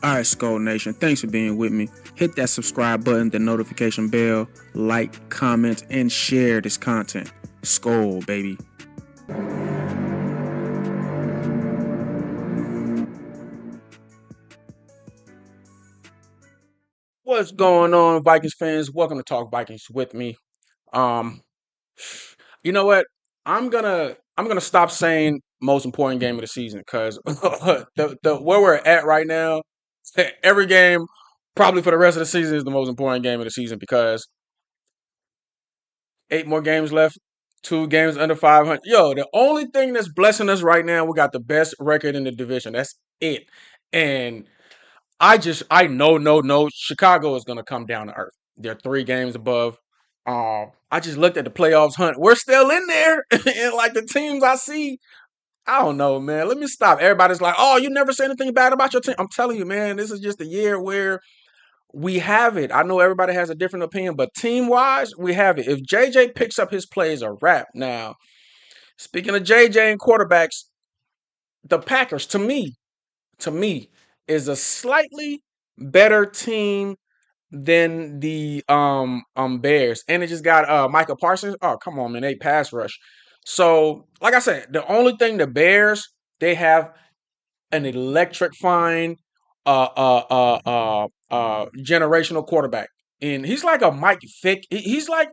Alright, Skull Nation, thanks for being with me. Hit that subscribe button, the notification bell, like, comment, and share this content. Skull, baby. What's going on, Vikings fans? Welcome to Talk Vikings with me. Um, you know what? I'm gonna stop saying most important game of the season because the where we're at right now, every game probably for the rest of the season is the most important game of the season because 8 more games left, 2 games under 500. Yo, the only thing that's blessing us right now, we got the best record in the division. That's it. And I know, no, Chicago is gonna come down to earth. They're 3 games above. I just looked at the playoffs hunt. We're still in there, and like the teams I see, I don't know, man. Let me stop. Everybody's like, "Oh, you never say anything bad about your team." I'm telling you, man, this is just a year where we have it. I know everybody has a different opinion, but team wise, we have it. If JJ picks up his plays, a wrap. Now, speaking of JJ and quarterbacks, the Packers, to me, is a slightly better team than the Bears. And it just got Micah Parsons. Oh, come on, man. They pass rush. So, like I said, the only thing the Bears, they have an electrifying generational quarterback. And he's like a Mike Vick. He's like,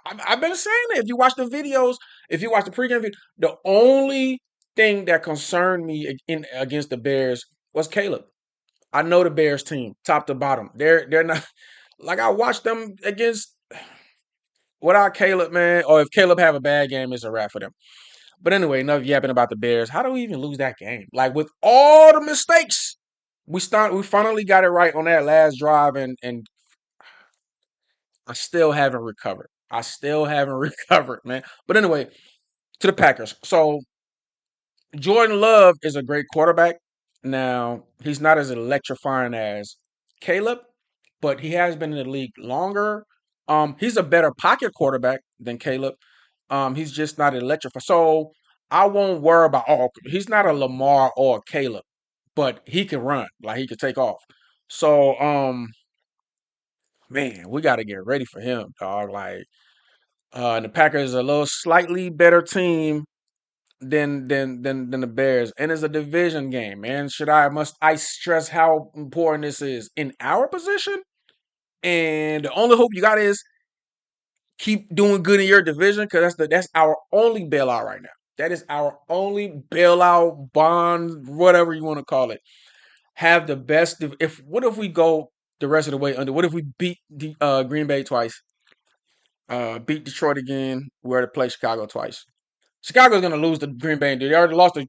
I've been saying it. If you watch the videos, if you watch the pregame video, the only thing that concerned me against the Bears was Caleb. I know the Bears team, top to bottom. They're not like I watched them against without Caleb, man. Or if Caleb have a bad game, it's a wrap for them. But anyway, enough yapping about the Bears. How do we even lose that game? Like with all the mistakes, we finally got it right on that last drive, and I still haven't recovered. I still haven't recovered, man. But anyway, to the Packers. So Jordan Love is a great quarterback. Now, he's not as electrifying as Caleb, but he has been in the league longer. He's a better pocket quarterback than Caleb. He's just not electrifying. So I won't worry about, he's not a Lamar or a Caleb, but he can run, like he can take off. So, man, we got to get ready for him, dog. Like, the Packers are a little slightly better team than the Bears, and it's a division game, man. Must I stress how important this is in our position? And the only hope you got is keep doing good in your division because that's our only bailout right now. That is our only bailout bond, whatever you want to call it. Have the best. What if we go the rest of the way under? What if we beat the Green Bay twice? Beat Detroit again. We already played Chicago twice. Chicago's gonna lose to Green Bay. They already lost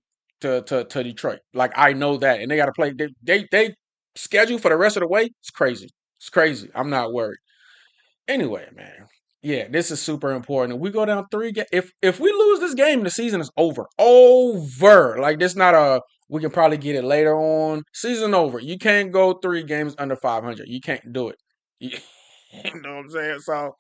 to Detroit. Like I know that, and they got to play. They schedule for the rest of the way. It's crazy. It's crazy. I'm not worried. Anyway, man. Yeah, this is super important. If we go down 3 games, if we lose this game, the season is over. Over. Like this not a. We can probably get it later on. Season over. You can't go 3 games under 500. You can't do it. You know what I'm saying? So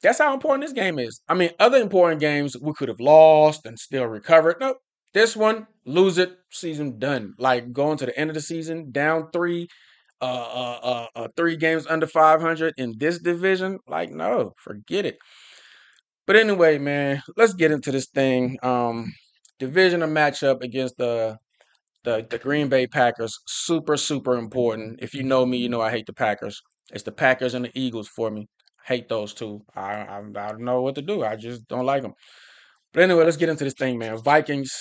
that's how important this game is. I mean, other important games we could have lost and still recovered. Nope. This one, lose it, season done. Like going to the end of the season, down 3 games under 500 in this division. Like, no, forget it. But anyway, man, let's get into this thing. Divisional matchup against the Green Bay Packers. Super, super important. If you know me, you know I hate the Packers. It's the Packers and the Eagles for me. I hate those two. I don't know what to do. I just don't like them. But anyway, let's get into this thing, man. Vikings,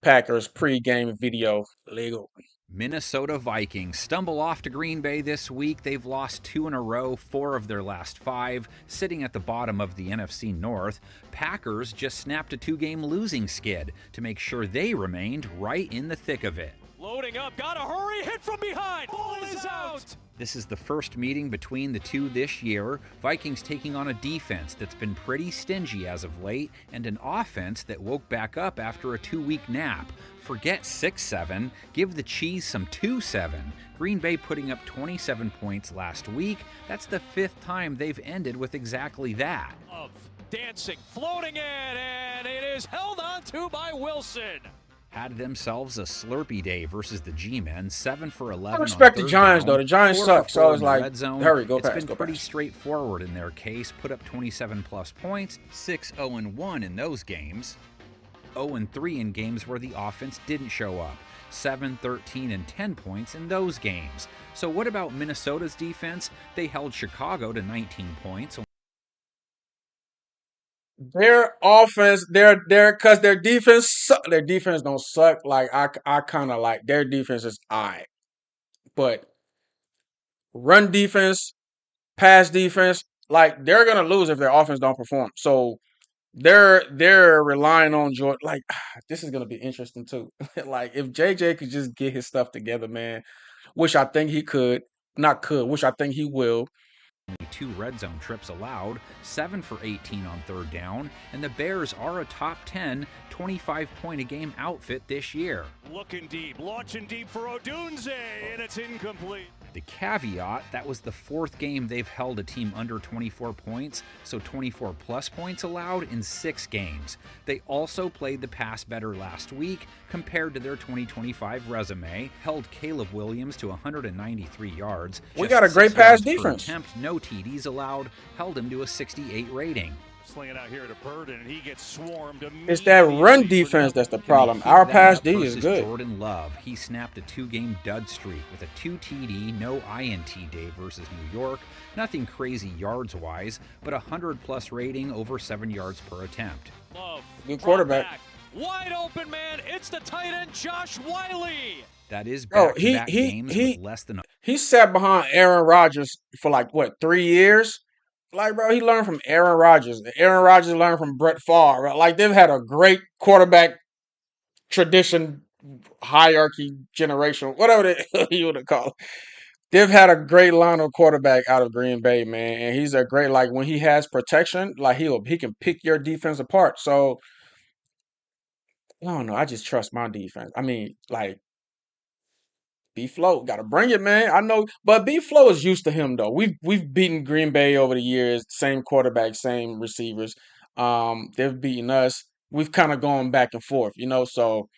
Packers pregame video legal. Minnesota Vikings stumble off to Green Bay this week. They've lost 2 in a row, 4 of their last 5, sitting at the bottom of the NFC North. Packers just snapped a 2-game losing skid to make sure they remained right in the thick of it. Loading up, gotta hurry, hit from behind, ball is out! This is the first meeting between the two this year. Vikings taking on a defense that's been pretty stingy as of late, and an offense that woke back up after a 2-week nap. Forget 6-7, give the Cheese some 2-7. Green Bay putting up 27 points last week. That's the 5th time they've ended with exactly that. Dancing, floating in, and it is held on to by Wilson. had themselves a slurpy day versus the G-men, 7 for I 11 on respect the third Giants, though. down, The Giants 4 for suck. So 4 it's in the like, red zone. hurry, go It's past, been go pretty past. straightforward in their case, put up 27 plus points, 6-0-1 in those games. 0-3 in games where the offense didn't show up. 7, 13, and 10 points in those games. So what about Minnesota's defense? They held Chicago to 19 points. Their offense, because their defense, their defense don't suck. Like I kind of like their defense is alright, but run defense, pass defense, like they're gonna lose if their offense don't perform. So they're relying on Jordan. Like this is gonna be interesting too. Like if JJ could just get his stuff together, man. Which I think he could, not could. Which I think he will. Only 2 red zone trips allowed, 7 for 18 on third down, and the Bears are a top 10, 25-point-a-game outfit this year. Looking deep, launching deep for Odunze, and it's incomplete. The caveat, that was the 4th game they've held a team under 24 points, so 24 plus points allowed in 6 games. They also played the pass better last week compared to their 2025 resume, held Caleb Williams to 193 yards. We got a great pass defense. Attempt, no TDs allowed, held him to a 68 rating. Slinging out here to Burden, and he gets swarmed immediately. It's that run defense that's the problem. Our pass D is good. Jordan Love, he snapped a 2-game dud streak with a 2 TD, no INT day versus New York. Nothing crazy yards-wise, but a 100-plus rating over 7 yards per attempt. Love, good quarterback. Wide open, man. It's the tight end, Josh Wiley. That is back-to-back games with less than... He sat behind Aaron Rodgers for like, 3 years? Like, bro, he learned from Aaron Rodgers. Aaron Rodgers learned from Brett Favre. Like, they've had a great quarterback tradition, hierarchy, generation, whatever you want to call it. They've had a great line of quarterback out of Green Bay, man. And he's a great, like, when he has protection, like, he can pick your defense apart. So, I don't know. I just trust my defense. I mean, like, B-Flow, gotta bring it, man. I know, but B-Flow is used to him though. We've beaten Green Bay over the years, same quarterback, same receivers. They've beaten us. We've kind of gone back and forth, So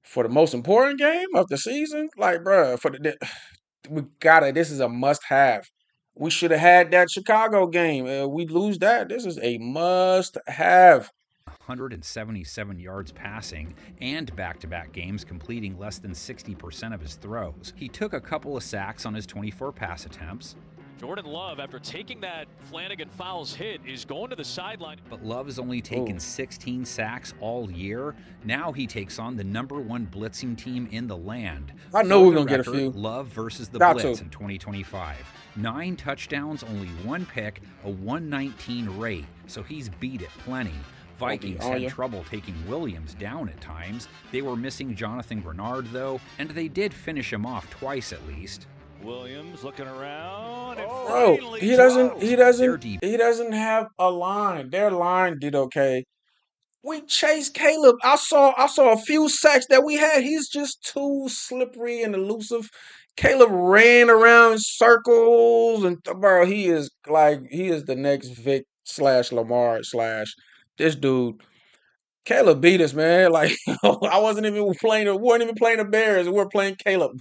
for the most important game of the season, like, bro, this is a must-have. We should have had that Chicago game. We lose that. This is a must-have. 177 yards passing, and back-to-back games completing less than 60% of his throws. He took a couple of sacks on his 24 pass attempts. Jordan Love, after taking that Flanagan Fowles hit, is going to the sideline. But Love has only taken 16 sacks all year. Now he takes on the #1 blitzing team in the land. I know we're going to get a few. Love versus the Blitz in 2025. 9 touchdowns, only 1 pick, a 119 rate, so he's beat it plenty. Vikings had trouble taking Williams down at times. They were missing Jonathan Grenard, though, and they did finish him off twice at least. Williams looking around. Bro, he doesn't have a line. Their line did okay. We chased Caleb. I saw a few sacks that we had. He's just too slippery and elusive. Caleb ran around in circles, and bro, he is the next Vic / Lamar / this dude. Caleb beat us, man. Like I wasn't even playing. We weren't even playing the Bears. We were playing Caleb.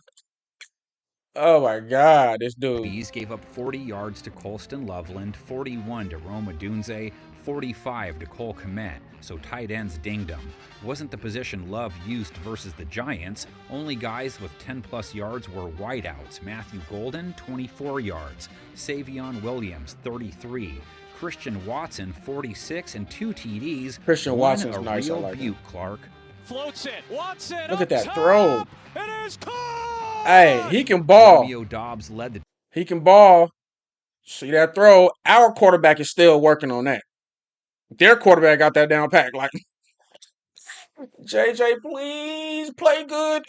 Oh my God, this dude. Bees gave up 40 yards to Colston Loveland, 41 to Rome Odunze, 45 to Cole Kmet, so tight ends dinged him. Wasn't the position Love used versus the Giants. Only guys with 10-plus yards were wideouts. Matthew Golden, 24 yards. Savion Williams, 33. Christian Watson, 46, and 2 TDs. Christian Watson's nice. Real I like beaut, Clark. Floats it. Watson. Look at that throw. It is caught. Hey, he can ball. Romeo Doubs led the... He can ball. See that throw? Our quarterback is still working on that. Their quarterback got that down pack. Like, JJ, please play good.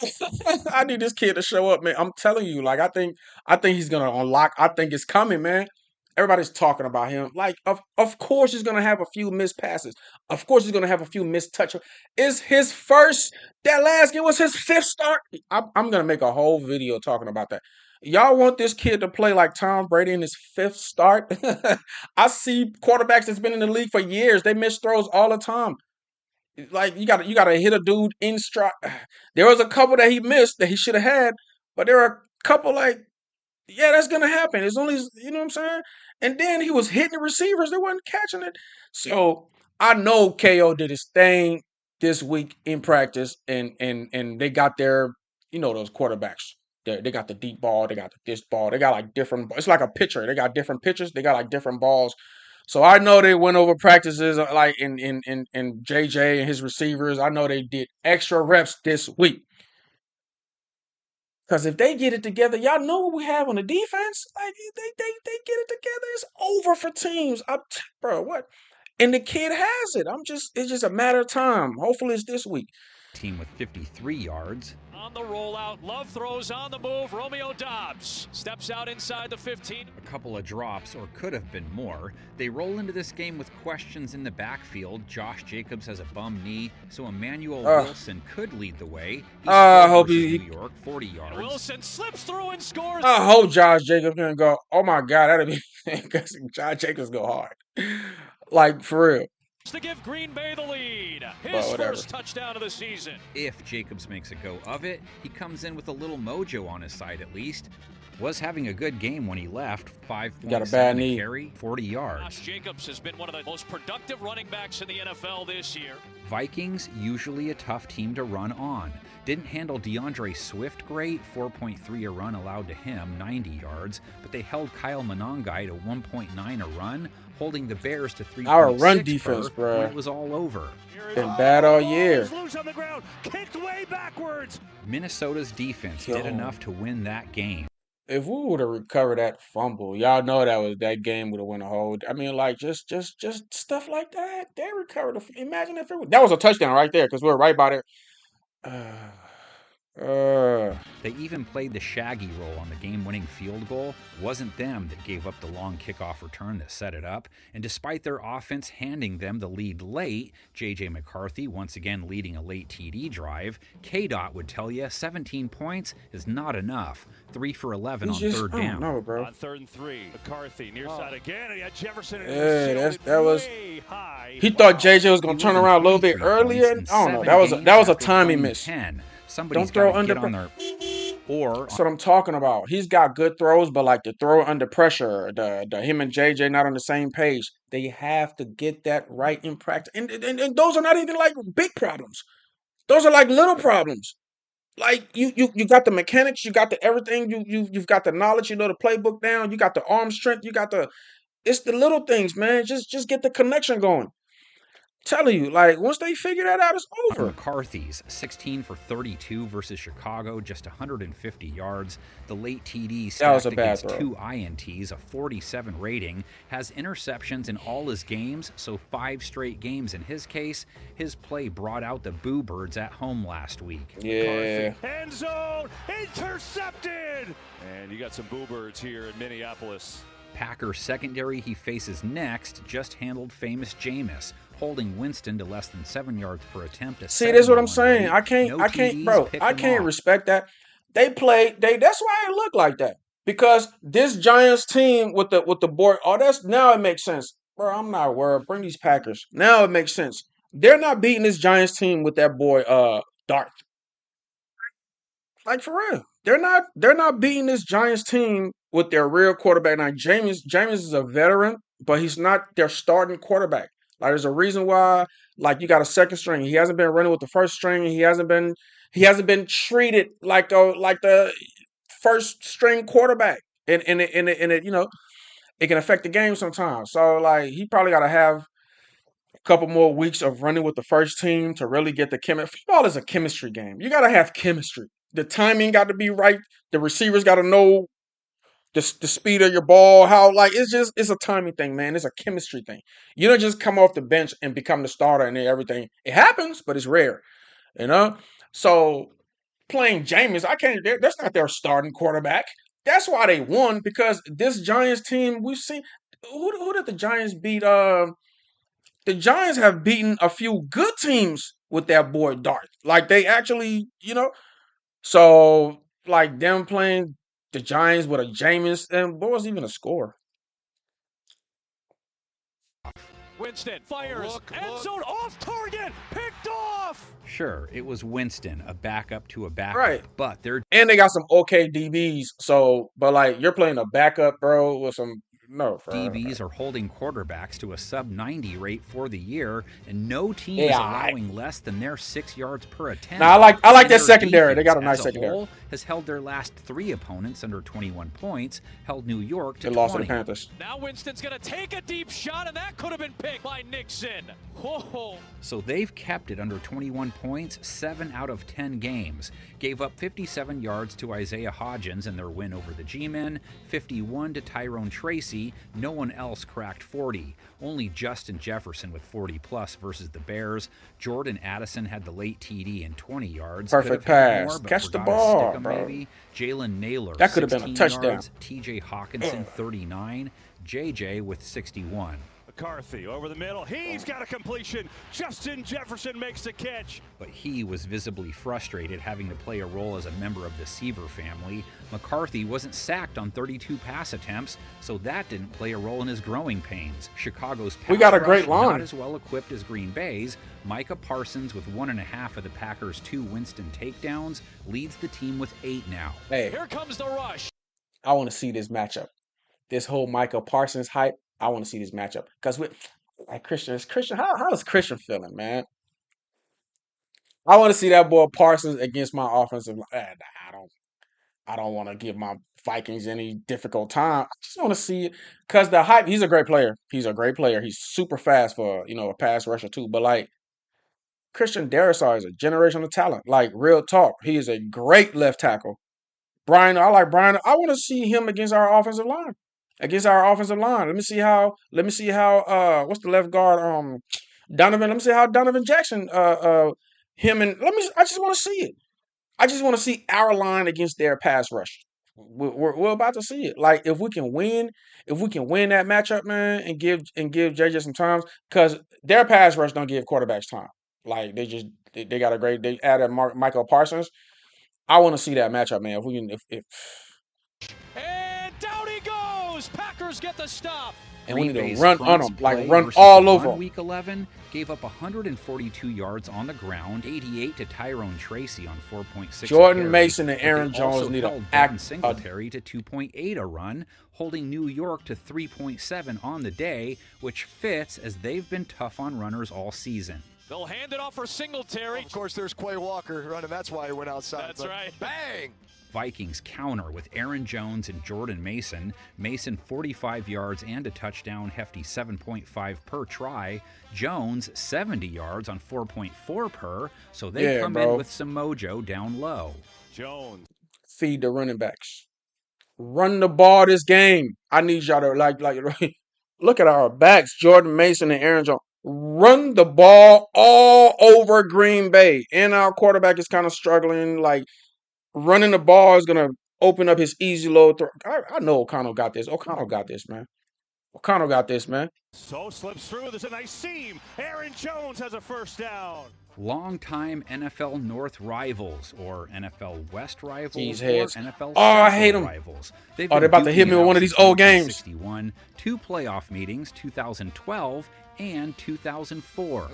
I need this kid to show up, man. I'm telling you, like, I think he's gonna unlock. I think it's coming, man. Everybody's talking about him. Like, of course he's gonna have a few missed passes. Of course he's gonna have a few missed touches. It's his first. That last game was his 5th start. I'm gonna make a whole video talking about that. Y'all want this kid to play like Tom Brady in his 5th start? I see quarterbacks that's been in the league for years. They miss throws all the time. Like you gotta hit a dude in stride. There was a couple that he missed that he should have had, but there are a couple like, yeah, that's gonna happen. It's only, you know what I'm saying? And then he was hitting the receivers, they wasn't catching it. So I know KO did his thing this week in practice, and they got their, those quarterbacks. They got the deep ball, they got this ball, they got like different. It's like a pitcher. They got different pitchers, they got like different balls. So I know they went over practices like in JJ and his receivers. I know they did extra reps this week. Because if they get it together, y'all know what we have on the defense. Like they get it together, it's over for teams. Bro, what? And the kid has it. It's just a matter of time. Hopefully it's this week. Team with 53 yards. On the rollout, Love throws on the move. Romeo Dobbs steps out inside the 15. A couple of drops, or could have been more. They roll into this game with questions in the backfield. Josh Jacobs has a bum knee, so Emmanuel Wilson could lead the way. I hope he New York, 40 yards. Wilson slips through and scores. I hope Josh Jacobs gonna go. Oh my God, that'd be because Josh Jacobs go hard, like for real. To give Green Bay the lead. His first touchdown of the season. If Jacobs makes a go of it, he comes in with a little mojo on his side at least. Was having a good game when he left. 5.7 carry, 40 yards. Josh Jacobs has been one of the most productive running backs in the NFL this year. Vikings, usually a tough team to run on. Didn't handle DeAndre Swift great, 4.3 a run allowed to him, 90 yards, but they held Kyle Monangai to 1.9 a run, holding the Bears to 3.6 our run defense, bro. When it was all over. Been bad all year. Loose on the ground, kicked way backwards. Minnesota's defense did enough to win that game. If we would have recovered that fumble, y'all know that game would have won a whole. I mean, like just stuff like that. They recovered. Imagine if that was a touchdown right there because we were right by there. They even played the Shaggy role on the game-winning field goal. Wasn't them that gave up the long kickoff return that set it up. And despite their offense handing them the lead late, J.J. McCarthy once again leading a late TD drive, K-Dot would tell you 17 points is not enough. 3 for 11 on third down. No, bro. On 3rd and 3, McCarthy near side again, and he had Jefferson. That was. He thought JJ was gonna turn around a little bit earlier. I don't know. That was a timing miss. Somebody's don't throw under pressure. That's what I'm talking about. He's got good throws, but like the throw under pressure, the him and JJ not on the same page. They have to get that right in practice. And those are not even like big problems. Those are like little problems. Like you got the mechanics, you got the everything, you've got the knowledge, you know the playbook down, you got the arm strength, it's the little things, man. Just get the connection going. Telling you, like once they figure that out, it's over. McCarthy's 16 for 32 versus Chicago, just 150 yards. The late TD stacked against 2 INTs, a 47 rating, has interceptions in all his games, so 5 straight games in his case. His play brought out the Boo Birds at home last week. Yeah. End zone, intercepted! And you got some Boo Birds here in Minneapolis. Packers secondary he faces next just handled famous Jameis, holding Winston to less than 7 yards per attempt. See, that's what I'm saying. I can't respect that. That's why it looked like that. Because this Giants team with the board, now it makes sense. Bro, I'm not worried. Bring these Packers. Now it makes sense. They're not beating this Giants team with that boy Darth. Like for real. They're not beating this Giants team with their real quarterback. Now James is a veteran, but he's not their starting quarterback. Like there's a reason why, like you got a second string. He hasn't been running with the first string. He hasn't been treated like the first string quarterback. And it it can affect the game sometimes. So like he probably got to have a couple more weeks of running with the first team to really get the chemistry. Football is a chemistry game. You got to have chemistry. The timing got to be right. The receivers got to know the speed of your ball, how it's a timing thing, man. It's a chemistry thing. You don't just come off the bench and become the starter and everything. It happens, but it's rare, So playing Jameis, that's not their starting quarterback. That's why they won, because this Giants team, we've seen who did the Giants beat? The Giants have beaten a few good teams with that boy Darth. Like they actually, So like them playing the Giants with a Jameis, and what was even a score? Winston fires, end zone off target, picked enough? Sure, it was Winston, a backup to a backup, Right. but their And they got some okay DBs. So, but like you're playing a backup, bro, with some bro. DBs are holding quarterbacks to a sub 90 rate for the year, and no team is Yeah. allowing less than their 6 yards per attempt. Now I like And that their secondary. They defense got a nice as a secondary. whole has held their last 3 opponents under 21 points, held New York to They 20. lost to the Panthers. Now Winston's going to take a deep shot, and that could have been picked by Nixon. Oh. So they've kept it under 21 points 7 out of 10 games. Gave up 57 yards to Isaiah Hodgins in their win over the G-Men, 51 to Tyrone Tracy. No one else cracked 40. Only Justin Jefferson with 40 plus versus the Bears. Jordan Addison had the late TD and 20 yards. Perfect Could have had pass. more, but Catch the forgot to ball, stick 'em bro. maybe. Jalen Naylor, That could have been a 16 touchdown. yards. TJ Hawkinson, 39. JJ with 61. McCarthy over the middle. He's got a completion. Justin Jefferson makes the catch. But he was visibly frustrated having to play a role as a member of the Seaver family. McCarthy wasn't sacked on 32 pass attempts, so that didn't play a role in his growing pains. Chicago's pass We got a rush great line. not as well equipped as Green Bay's. Micah Parsons with 1.5 of the Packers' 2 Winston takedowns leads the team with 8 now. Hey, Here comes the rush. I want to see this matchup. This whole Micah Parsons hype. I want to see this matchup because we like Christian. How is Christian feeling, man? I want to see that boy Parsons against my offensive line. I don't want to give my Vikings any difficult time. I just want to see it because the hype. He's a great player. He's a great player. He's super fast for a pass rusher too. But like Christian Darrisaw is a generational talent. Like real talk, he is a great left tackle. I like Brian. I want to see him against our offensive line. Against our offensive line. Let me see how. What's the left guard? Donovan. Let me see how Donovan Jackson. Him and I just want to see it. I just want to see our line against their pass rush. We're about to see it. Like if we can win that matchup, man, and give JJ some time, because their pass rush don't give quarterbacks time. Like they got a great. They added Michael Parsons. I want to see that matchup, man. If we can, if And down he goes. Packers get the stop. and we Green need Bay's to run on front's them, like play run versus all the over run them. Week 11 gave up 142 yards on the ground, 88 to Tyrone Tracy on 4.6. Jordan Mason and Aaron Jones need to Dalton act. Singletary to 2.8 a run, holding New York to 3.7 on the day, which fits as they've been tough on runners all season. They'll hand it off for Singletary. Of course, there's Quay Walker running. That's why he went outside. That's right. Bang! Vikings counter with Aaron Jones and Jordan Mason. Mason 45 yards and a touchdown, hefty 7.5 per try. Jones 70 yards on 4.4 per, so they come in with some mojo down low. Jones. Feed the running backs. Run the ball this game. I need y'all to like look at our backs, Jordan Mason and Aaron Jones. Run the ball all over Green Bay. And our quarterback is kind of struggling. Like running the ball is gonna open up his easy load throw. I know O'Connell got this. O'Connell got this, man. So slips through. There's a nice seam. Aaron Jones has a first down. Longtime NFL North rivals, or NFL West rivals, Jeez, or heads. NFL I Central hate 'em. rivals. They've They're been about to hit duking me it with out one of these since old games. 1961, 2 playoff meetings, 2012 and 2004.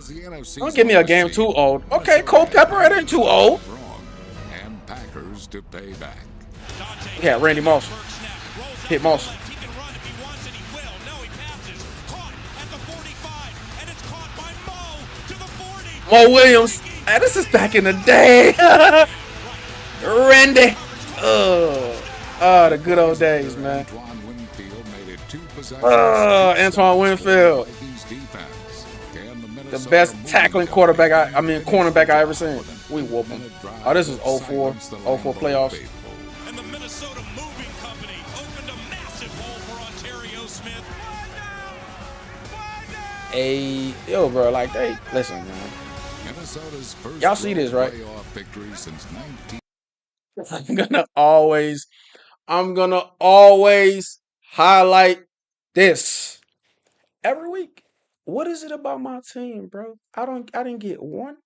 Don't give me a game too old. Okay, Culpepper, it ain't too old. And Packers to pay back. Yeah, Randy Moss. Hit Moss. He can run if he wants and he will. No, he passes. Caught at the 45, and it's caught by Mo to the 40. Mo Williams. Hey, this is back in the day. Randy. The good old days, man. Antoine Winfield made it 2 possessions. Antoine Winfield. Vikings defense. Can The Minnesota best moving tackling company quarterback finish cornerback I ever more seen. than We 10 whoop him. minute drive Oh, this is to 04 silence the 04 Rainbow playoffs. faithful. And the Minnesota Moving Company opened a massive hole for Ontario Smith. Hey, yo, bro, like they listen, man. Minnesota's first Y'all see this, right? playoff victory since 19. I'm gonna always highlight this every week. What is it about my team, bro? I didn't get one.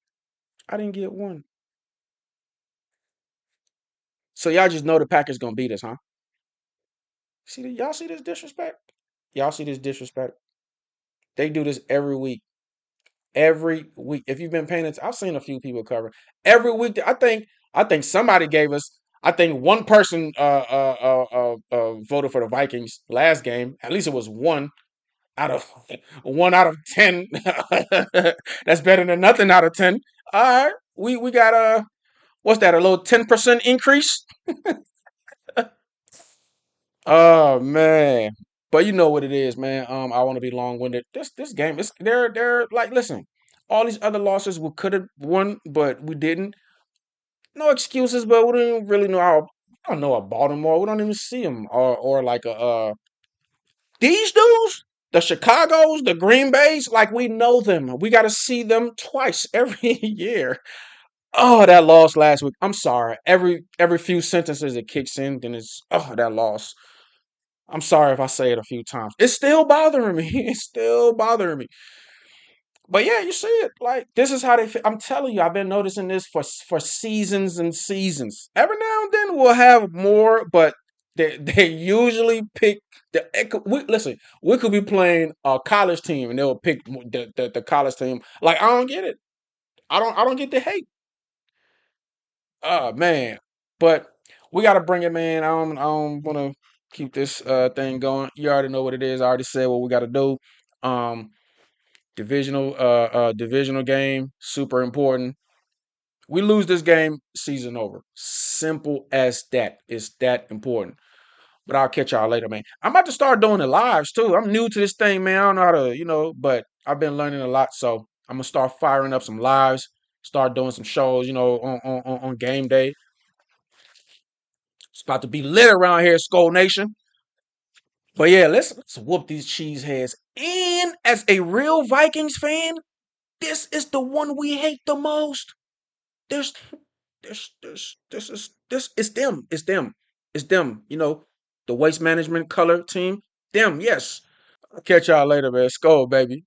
I didn't get one. So y'all just know the Packers gonna beat us, huh? Y'all see this disrespect? Y'all see this disrespect? They do this every week. every week. If you've been paying attention, I've seen a few people cover every week. I think somebody gave us. I think one person voted for the Vikings last game. At least it was out of 1 out of 10. That's better than nothing out of 10. All right, we got what's that? A little 10% increase. Oh man. But you know what it is, man. I want to be long winded. This game is they're like listen, all these other losses we could have won, but we didn't. No excuses, but we don't even really know how. I don't know a Baltimore. We don't even see them or like a these dudes, the Chicago's, the Green Bay's. Like we know them. We got to see them twice every year. Oh, that loss last week. I'm sorry. Every few sentences it kicks in, then it's that loss. I'm sorry if I say it a few times. It's still bothering me. It's still bothering me. But yeah, you see it. Like this is how they. I'm telling you, I've been noticing this for seasons and seasons. Every now and then we'll have more, but they usually pick the. Listen, we could be playing a college team and they'll pick the college team. Like I don't get it. I don't get the hate. Oh man, but we got to bring it, man. I don't want to keep this thing going. You already know what it is. I already said what we got to do. Um, divisional game, super important. We lose this game, season over. Simple as that. It's that important. But I'll catch y'all later, man. I'm about to start doing the lives too. I'm new to this thing, man. I don't know how to, but I've been learning a lot. So I'm gonna start firing up some lives, start doing some shows, on game day. It's about to be lit around here, Skull Nation. But yeah, let's whoop these cheeseheads. And as a real Vikings fan, this is the one we hate the most. There's, this it's them. It's them. It's them. The waste management color team. Them, yes. I'll catch y'all later, man. Skull, baby.